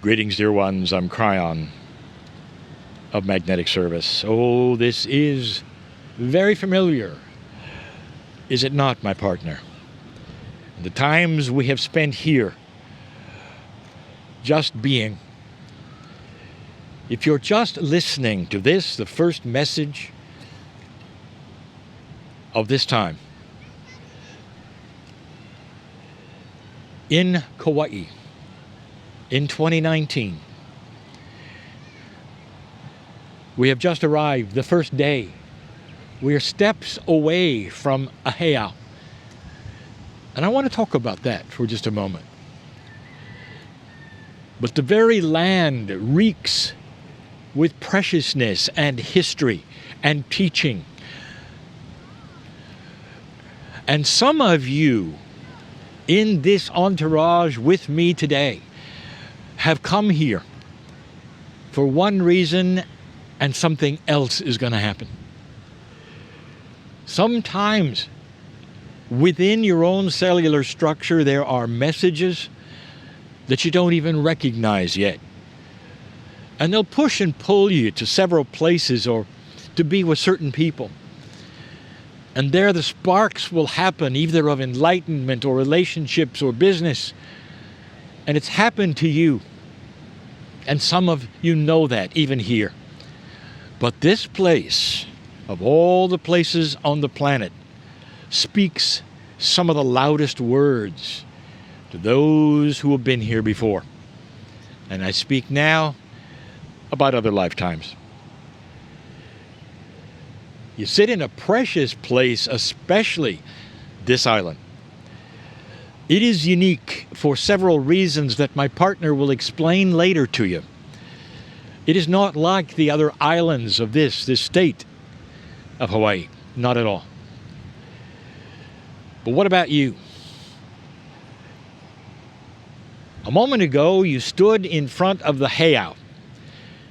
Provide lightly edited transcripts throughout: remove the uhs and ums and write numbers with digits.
Greetings, dear ones. I'm Kryon of Magnetic Service. Oh, this is very familiar, is it not, my partner? The times we have spent here, just being. If you're just listening to this, the first message of this time, in Kauai, in 2019, we have just arrived, the first day. We are steps away from a Heiau. And I want to talk about that for just a moment. But the very land reeks with preciousness and history and teaching. And some of you in this entourage with me today have come here for one reason, and something else is going to happen. Sometimes within your own cellular structure there are messages that you don't even recognize yet. And they'll push and pull you to several places or to be with certain people. And there the sparks will happen, either of enlightenment or relationships or business. And it's happened to you. And some of you know that, even here. But this place, of all the places on the planet, speaks some of the loudest words to those who have been here before. And I speak now about other lifetimes. You sit in a precious place, especially this island. It is unique for several reasons that my partner will explain later to you. It is not like the other islands of this state of Hawaii. Not at all. But what about you? A moment ago, you stood in front of the Heiau.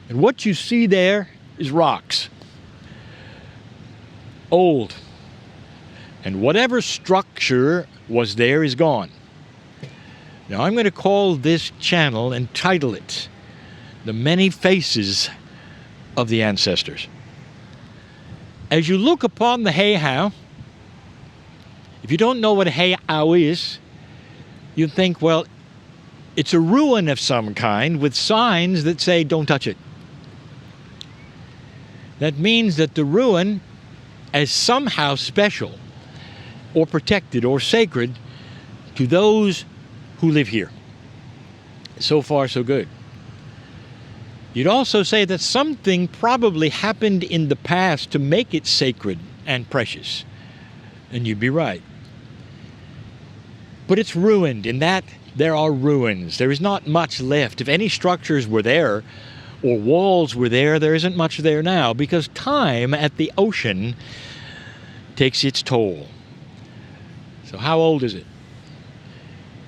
And what you see there is rocks. Old. And whatever structure was there is gone. Now I'm going to call this channel and title it The Many Faces of the Ancestors. As you look upon the Heiau, if you don't know what a Heiau is, you think, well, it's a ruin of some kind with signs that say don't touch it. That means that the ruin is somehow special or protected or sacred to those who live here. So far, so good. You'd also say that something probably happened in the past to make it sacred and precious. And you'd be right. But it's ruined in that there are ruins. There is not much left. If any structures were there or walls were there, there isn't much there now because time at the ocean takes its toll. So how old is it?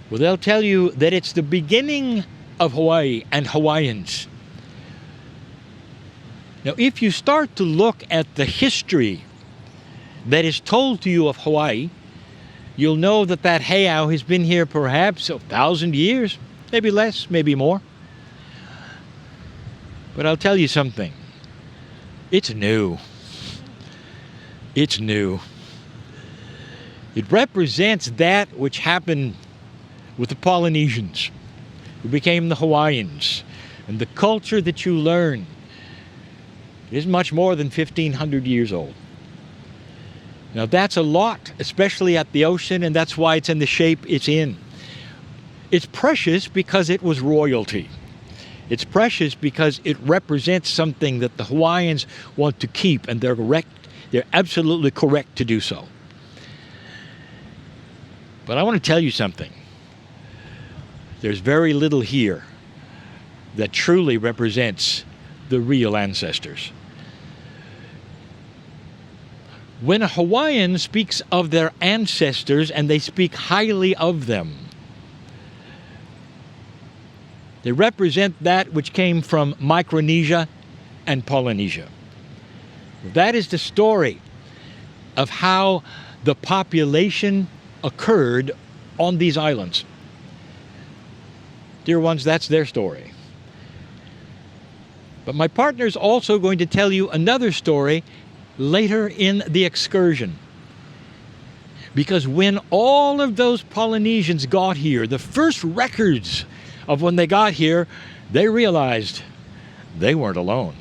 Well, they'll tell you that it's the beginning of Hawaii and Hawaiians. Now, if you start to look at the history that is told to you of Hawaii, you'll know that that Heiau has been here perhaps 1,000 years, maybe less, maybe more. But I'll tell you something. It's new. It's new. It represents that which happened with the Polynesians, who became the Hawaiians, and the culture that you learn is much more than 1,500 years old. Now that's a lot, especially at the ocean, and that's why it's in the shape it's in. It's precious because it was royalty. It's precious because it represents something that the Hawaiians want to keep, and they're correct. They're absolutely correct to do so. But I want to tell you something. There's very little here that truly represents the real ancestors. When a Hawaiian speaks of their ancestors and they speak highly of them, they represent that which came from Micronesia and Polynesia. That is the story of how the population occurred on these islands. Dear ones, that's their story. But my partner's also going to tell you another story later in the excursion. Because when all of those Polynesians got here, the first records of when they got here, they realized they weren't alone.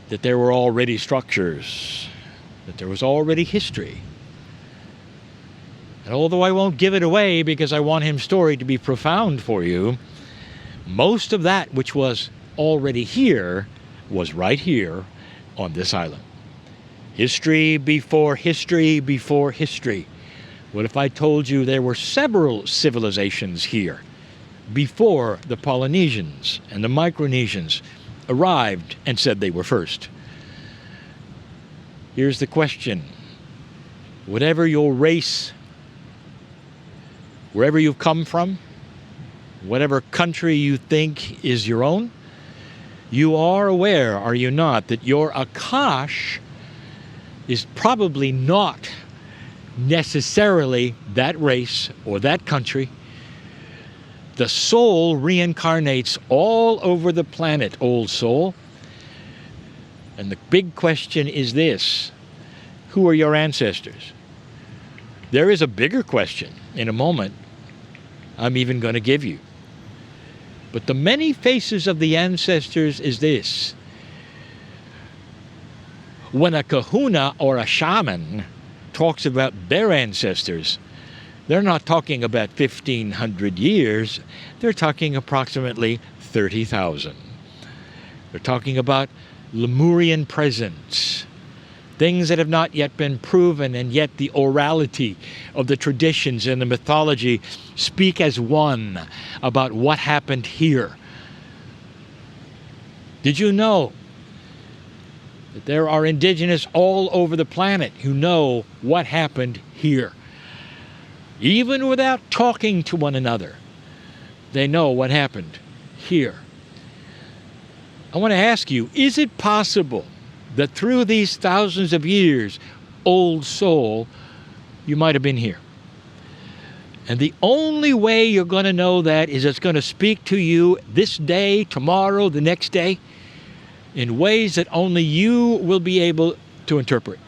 That there were already structures, that there was already history. And although I won't give it away because I want his story to be profound for you, most of that which was already here was right here on this island. History before history before history. What if I told you there were several civilizations here before the Polynesians and the Micronesians arrived and said they were first? Here's the question. Whatever your race, wherever you've come from, whatever country you think is your own, you are aware, are you not, that your Akash is probably not necessarily that race or that country. The soul reincarnates all over the planet, old soul. And the big question is this: who are your ancestors? There is a bigger question in a moment I'm even going to give you. But the many faces of the ancestors is this: when a Kahuna or a Shaman talks about their ancestors, they're not talking about 1,500 years, they're talking approximately 30,000. They're talking about Lemurian presence, things that have not yet been proven, and yet the orality of the traditions and the mythology speak as one about what happened here. Did you know that there are indigenous all over the planet who know what happened here? Even without talking to one another, they know what happened here. I want to ask you, is it possible that through these thousands of years, old soul, you might have been here? And the only way you're going to know that is it's going to speak to you this day, tomorrow, the next day, in ways that only you will be able to interpret.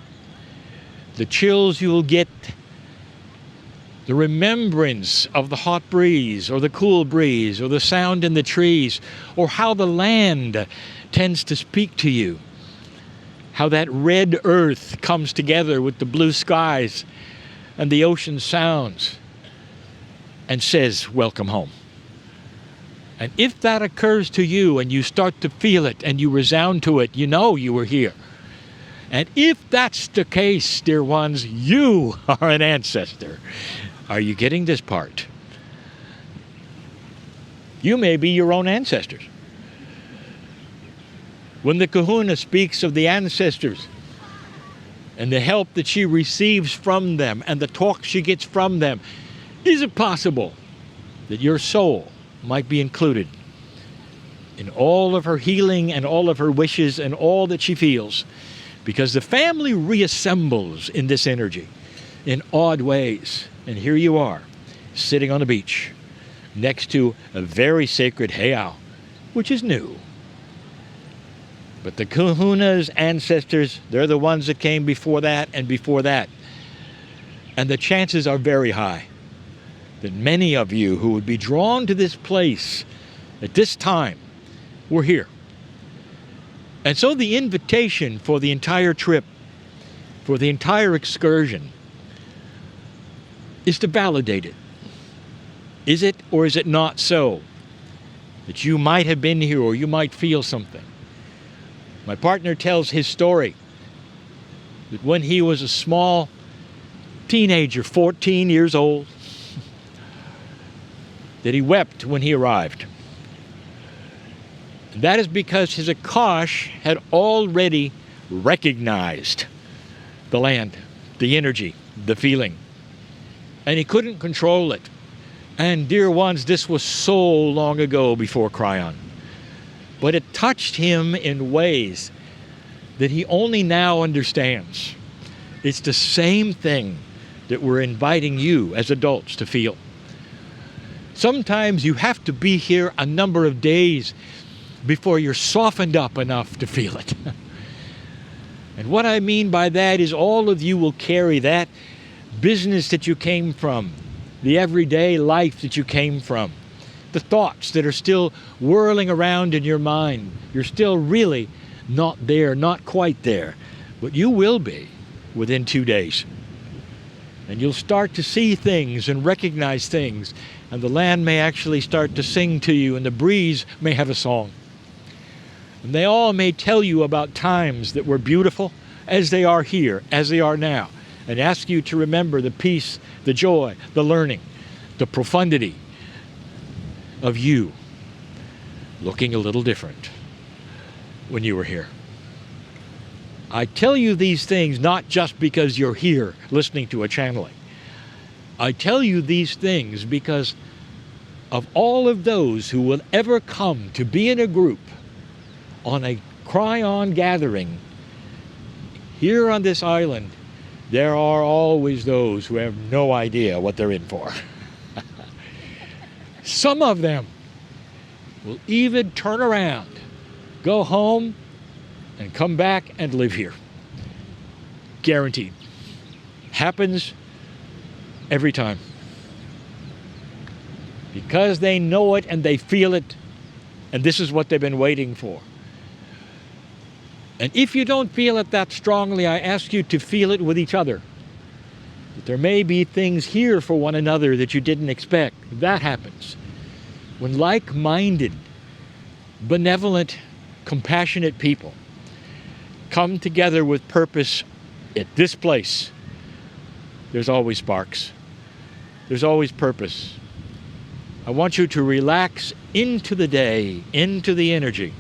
The chills you will get, the remembrance of the hot breeze or the cool breeze or the sound in the trees, or how the land tends to speak to you, how that red earth comes together with the blue skies and the ocean sounds and says, welcome home. And if that occurs to you and you start to feel it and you resound to it, you know you were here. And if that's the case, dear ones, you are an ancestor. Are you getting this part? You may be your own ancestors. When the Kahuna speaks of the ancestors and the help that she receives from them and the talk she gets from them, is it possible that your soul might be included in all of her healing and all of her wishes and all that she feels? Because the family reassembles in this energy in odd ways. And here you are, sitting on the beach next to a very sacred Heiau, which is new. But the Kahuna's ancestors, they're the ones that came before that and before that. And the chances are very high that many of you who would be drawn to this place at this time were here. And so the invitation for the entire trip, for the entire excursion, is to validate it. Is it or is it not so that you might have been here or you might feel something? My partner tells his story that when he was a small teenager, 14 years old, that he wept when he arrived. And that is because his Akash had already recognized the land, the energy, the feeling. And he couldn't control it. And dear ones, this was so long ago before Kryon. But it touched him in ways that he only now understands. It's the same thing that we're inviting you as adults to feel. Sometimes you have to be here a number of days before you're softened up enough to feel it. And what I mean by that is all of you will carry that business that you came from, the everyday life that you came from, the thoughts that are still whirling around in your mind. You're still really not there, not quite there, but you will be within 2 days. And you'll start to see things and recognize things, and the land may actually start to sing to you, and the breeze may have a song. And they all may tell you about times that were beautiful as they are here, as they are now, and ask you to remember the peace, the joy, the learning, the profundity of you looking a little different when you were here. I tell you these things not just because you're here listening to a channeling. I tell you these things because of all of those who will ever come to be in a group on a Kryon gathering here on this island. There are always those who have no idea what they're in for. Some of them will even turn around, go home, and come back and live here. Guaranteed. Happens every time. Because they know it and they feel it, and this is what they've been waiting for. And if you don't feel it that strongly, I ask you to feel it with each other. That there may be things here for one another that you didn't expect. That happens. When like-minded, benevolent, compassionate people come together with purpose at this place, there's always sparks. There's always purpose. I want you to relax into the day, into the energy,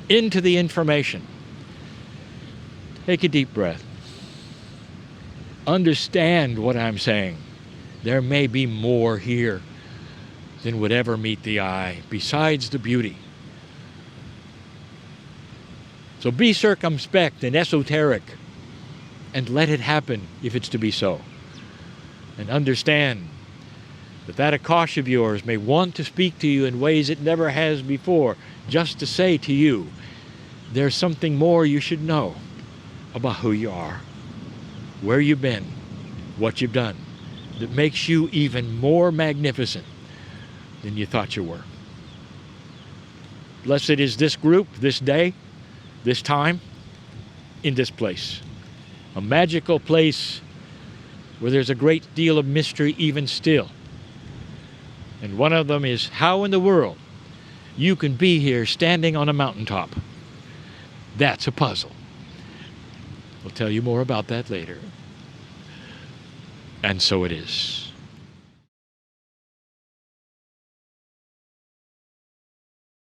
into the information. Take a deep breath. Understand what I'm saying. There may be more here than would ever meet the eye, besides the beauty. So be circumspect and esoteric, and let it happen if it's to be so. And understand that Akash of yours may want to speak to you in ways it never has before, just to say to you, there's something more you should know about who you are, where you've been, what you've done, that makes you even more magnificent than you thought you were. Blessed is this group, this day, this time, in this place. A magical place where there's a great deal of mystery even still. And one of them is how in the world you can be here standing on a mountaintop. That's a puzzle. We'll tell you more about that later. And so it is.